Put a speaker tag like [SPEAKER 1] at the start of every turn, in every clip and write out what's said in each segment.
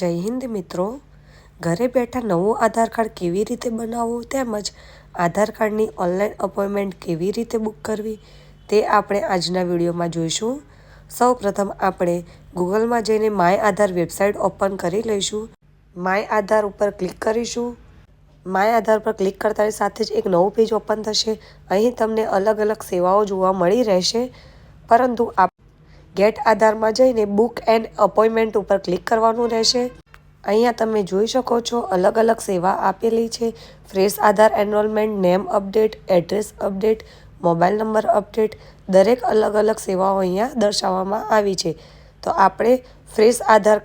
[SPEAKER 1] જય હિન્દ મિત્રો, ઘરે બેઠા નવું આધાર કાર્ડ કેવી રીતે બનાવવું તેમજ આધાર કાર્ડની ઓનલાઈન અપોઇન્ટમેન્ટ કેવી રીતે બુક કરવી તે આપણે આજના વિડીયોમાં જોઈશું। સૌપ્રથમ આપણે ગૂગલમાં જઈને માય આધાર વેબસાઇટ ઓપન કરી લઈશું। માય આધાર ઉપર ક્લિક કરીશું। માય આધાર પર ક્લિક કરતાની સાથે જ એક નવું પેજ ઓપન થશે। અહીં તમને અલગ અલગ સેવાઓ જોવા મળી રહેશે, પરંતુ ગેટ આધારમાં જઈને બુક એન્ડ અપોઇન્ટમેન્ટ ઉપર ક્લિક કરવાનું રહેશે। અહીંયા તમે જોઈ શકો છો અલગ અલગ સેવા આપેલી છે। Fresh Aadhaar enrolment, name update, address update, mobile number update, દરેક અલગ અલગ સેવાઓ અહીંયા દર્શાવવામાં આવી છે। તો આપણે ફ્રેશ આધાર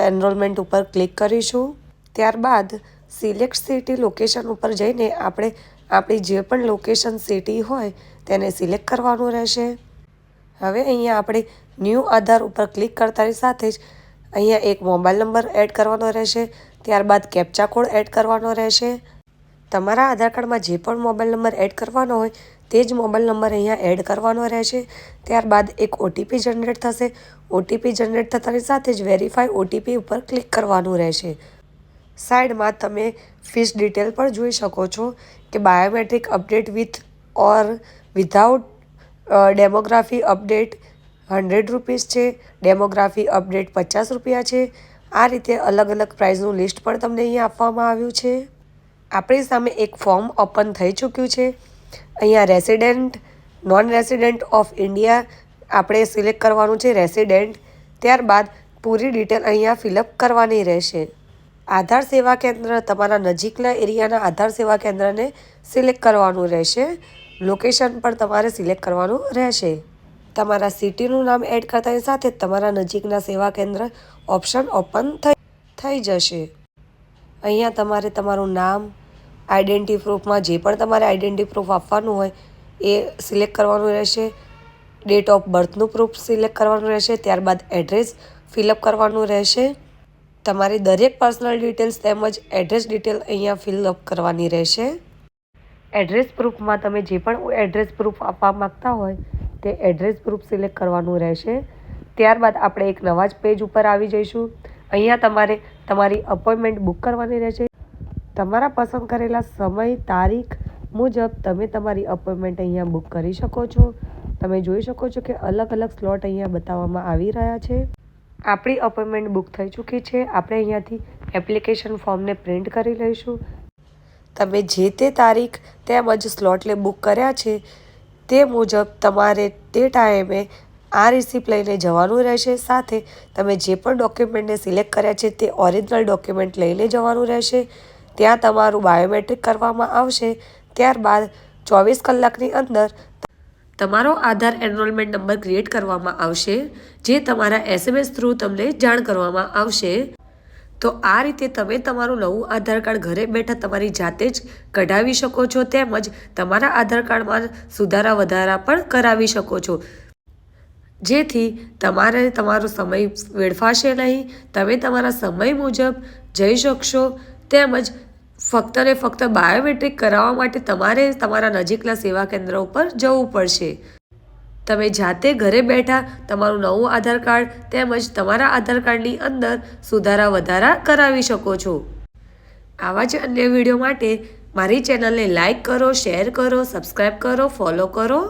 [SPEAKER 1] એનરોલમેન્ટ ઉપર ક્લિક કરીશું। ત્યારબાદ સિલેક્ટ સિટી લોકેશન ઉપર જઈને આપણે આપણી જે પણ લોકેશન સિટી હોય તેને સિલેક્ટ કરવાનું રહેશે। હવે અહીંયા આપણે ન્યૂ આધાર ઉપર ક્લિક કરતાની સાથે જ અહીંયા એક મોબાઈલ નંબર એડ કરવાનો રહેશે। ત્યારબાદ કેપ્ચા કોડ એડ કરવાનો રહેશે। તમારા આધાર કાર્ડમાં જે પણ મોબાઈલ નંબર એડ કરવાનો હોય તે જ મોબાઈલ નંબર અહીંયા એડ કરવાનો રહેશે। ત્યારબાદ એક ઓટીપી જનરેટ થશે। ઓટીપી જનરેટ થતાની સાથે જ વેરીફાઈ ઓટીપી ઉપર ક્લિક કરવાનું રહેશે। સાઈડમાં તમે ફીસ ડિટેલ પણ જોઈ શકો છો કે biometric update with or without demography update ₹100 છે, ડેમોગ્રાફી અપડેટ ₹50 છે। આ રીતે અલગ અલગ પ્રાઇઝનું લિસ્ટ પણ તમને અહીંયા આપવામાં આવ્યું છે। આપણી સામે એક ફોર્મ ઓપન થઈ ચૂક્યું છે। અહીંયા resident, non resident of India આપણે સિલેક્ટ કરવાનું છે, રેસિડેન્ટ। ત્યારબાદ પૂરી ડિટેલ અહીંયા ફિલઅપ કરવાની રહેશે। આધાર સેવા કેન્દ્ર, તમારા નજીકના એરિયાના આધાર સેવા કેન્દ્રને સિલેક્ટ કરવાનું રહેશે। લોકેશન પણ તમારે સિલેક્ટ કરવાનું રહેશે। તમારા સિટીનું નામ એડ કરતાની સાથે જ તમારા નજીકના સેવા કેન્દ્ર ઓપ્શન ઓપન થઈ જશે। અહીંયા તમારે તમારું નામ, આઈડેન્ટિટી પ્રૂફમાં જે પણ તમારે આઈડેન્ટિટી પ્રૂફ આપવાનું હોય એ સિલેક્ટ કરવાનું રહેશે। ડેટ ઓફ બર્થનું પ્રૂફ સિલેક્ટ કરવાનું રહેશે। ત્યારબાદ એડ્રેસ ફિલઅપ કરવાનું રહેશે। તમારી દરેક પર્સનલ ડિટેલ્સ તેમજ એડ્રેસ ડિટેલ અહીંયા ફિલઅપ કરવાની રહેશે। એડ્રેસ પ્રૂફમાં તમે જે પણ એડ્રેસ પ્રૂફ આપવા માગતા હોય તે એડ્રેસ પ્રૂફ સિલેક્ટ કરવાનું રહેશે। ત્યારબાદ આપણે એક નવા જ પેજ ઉપર આવી જઈશું। અહીંયા તમારે તમારી અપોઇન્ટમેન્ટ બુક કરવાની રહેશે। તમારા પસંદ કરેલા સમય તારીખ મુજબ તમે તમારી અપોઇન્ટમેન્ટ અહીંયા બુક કરી શકો છો। તમે જોઈ શકો છો કે અલગ અલગ સ્લોટ અહીંયા બતાવવામાં આવી રહ્યા છે। આપણી અપોઇન્ટમેન્ટ બુક થઈ ચૂકી છે। આપણે અહીંયાથી એપ્લિકેશન ફોર્મને પ્રિન્ટ કરી લઈશું। તમે જે તે તારીખ તેમજ સ્લોટને બુક કર્યા છે તે મુજબ તમારે તે ટાઈમે આ રિસિપ્ટ લઈને જવાનું રહેશે। સાથે તમે જે પણ ડોક્યુમેન્ટને સિલેક્ટ કર્યા છે તે ઓરિજિનલ ડોક્યુમેન્ટ લઈને જવાનું રહેશે। ત્યાં તમારું બાયોમેટ્રિક કરવામાં આવશે। ત્યારબાદ 24 કલાકની અંદર તમારો આધાર એનરોલમેન્ટ નંબર ક્રિએટ કરવામાં આવશે, જે તમારા SMS થ્રુ તમને જાણ કરવામાં આવશે। તો આ રીતે તમે તમારું નવું આધાર કાર્ડ ઘરે બેઠા તમારી જાતે જ કઢાવી શકો છો, તેમજ તમારા આધાર કાર્ડમાં સુધારા વધારા પણ કરાવી શકો છો, જેથી તમારે તમારો સમય વેડફાશે નહીં। તમે તમારા સમય મુજબ જઈ શકશો। તેમજ ફક્ત ને ફક્ત બાયોમેટ્રિક કરાવવા માટે તમારે તમારા નજીકના સેવા કેન્દ્ર ઉપર જવું પડશે। તમે જાતે ઘરે બેઠા તમારું નવું આધાર કાર્ડ તેમજ તમારા આધાર કાર્ડની અંદર સુધારા વધારા કરાવી શકો છો। આવા જ અન્ય વિડીયો માટે મારી ચેનલને લાઈક કરો, શેર કરો, સબસ્ક્રાઈબ કરો, ફોલો કરો।